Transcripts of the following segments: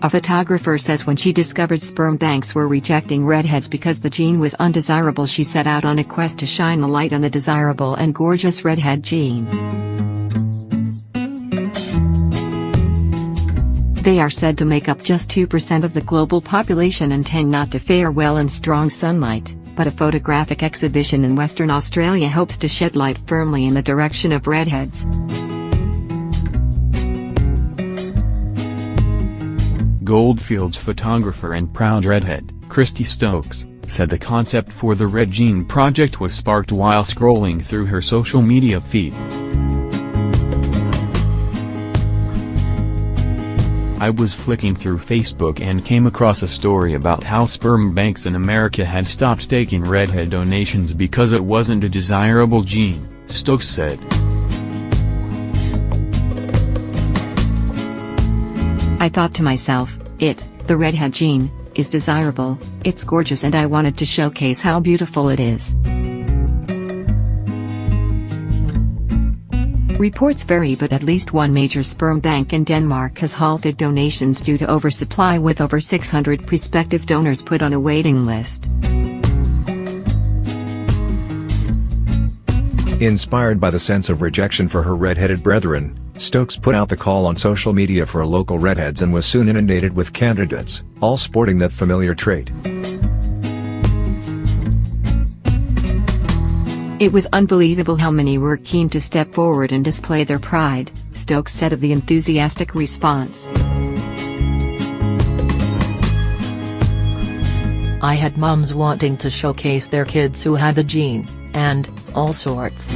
A photographer says when she discovered sperm banks were rejecting redheads because the gene was undesirable, she set out on a quest to shine the light on the desirable and gorgeous redhead gene. They are said to make up just 2% of the global population and tend not to fare well in strong sunlight, but a photographic exhibition in Western Australia hopes to shed light firmly in the direction of redheads. Goldfields photographer and proud redhead, Christy Stokes, said the concept for the Red Gene project was sparked while scrolling through her social media feed. I was flicking through Facebook and came across a story about how sperm banks in America had stopped taking redhead donations because it wasn't a desirable gene, Stokes said. I thought to myself, the redhead gene, is desirable, it's gorgeous, and I wanted to showcase how beautiful it is. Reports vary, but at least one major sperm bank in Denmark has halted donations due to oversupply, with over 600 prospective donors put on a waiting list. Inspired by the sense of rejection for her red-headed brethren, Stokes put out the call on social media for local redheads and was soon inundated with candidates, all sporting that familiar trait. It was unbelievable how many were keen to step forward and display their pride, Stokes said of the enthusiastic response. I had mums wanting to showcase their kids who had the gene, and all sorts.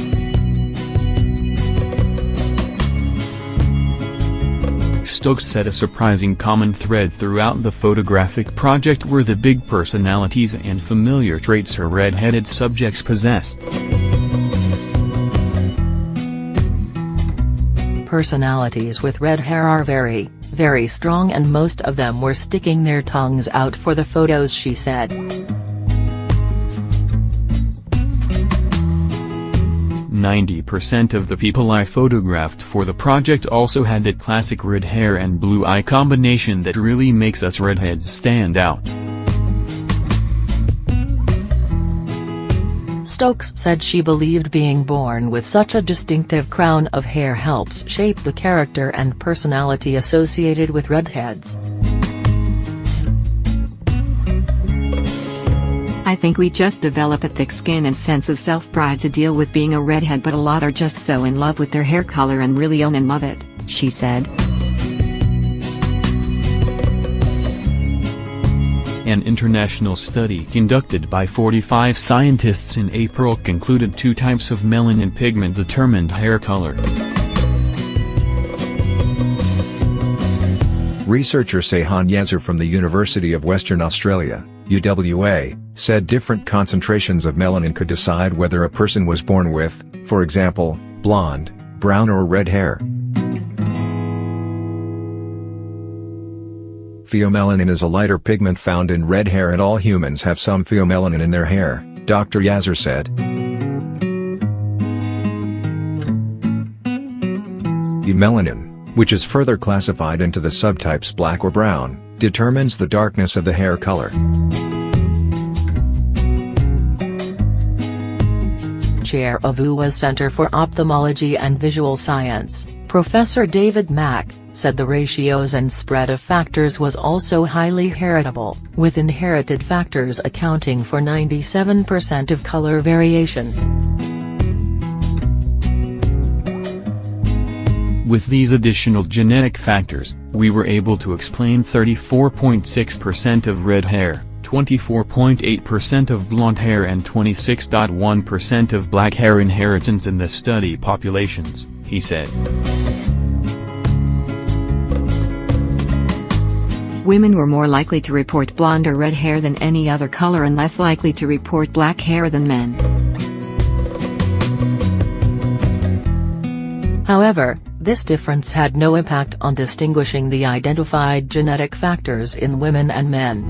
Stokes said a surprising common thread throughout the photographic project were the big personalities and familiar traits her red-headed subjects possessed. Personalities with red hair are very, very strong, and most of them were sticking their tongues out for the photos, she said. 90% of the people I photographed for the project also had that classic red hair and blue eye combination that really makes us redheads stand out. Stokes said she believed being born with such a distinctive crown of hair helps shape the character and personality associated with redheads. I think we just develop a thick skin and sense of self-pride to deal with being a redhead, but a lot are just so in love with their hair color and really own and love it, she said. An international study conducted by 45 scientists in April concluded 2 types of melanin pigment determined hair color. Researcher Seyhan Yazur from the University of Western Australia, UWA, said different concentrations of melanin could decide whether a person was born with, for example, blonde, brown or red hair. Pheomelanin is a lighter pigment found in red hair, and all humans have some pheomelanin in their hair, Dr. Yazur said. Melanin, which is further classified into the subtypes black or brown, determines the darkness of the hair color. Chair of UWA's Center for Ophthalmology and Visual Science, Professor David Mack, said the ratios and spread of factors was also highly heritable, with inherited factors accounting for 97% of color variation. With these additional genetic factors, we were able to explain 34.6% of red hair, 24.8% of blonde hair and 26.1% of black hair inheritance in the study populations, he said. Women were more likely to report blonde or red hair than any other color and less likely to report black hair than men. However, this difference had no impact on distinguishing the identified genetic factors in women and men.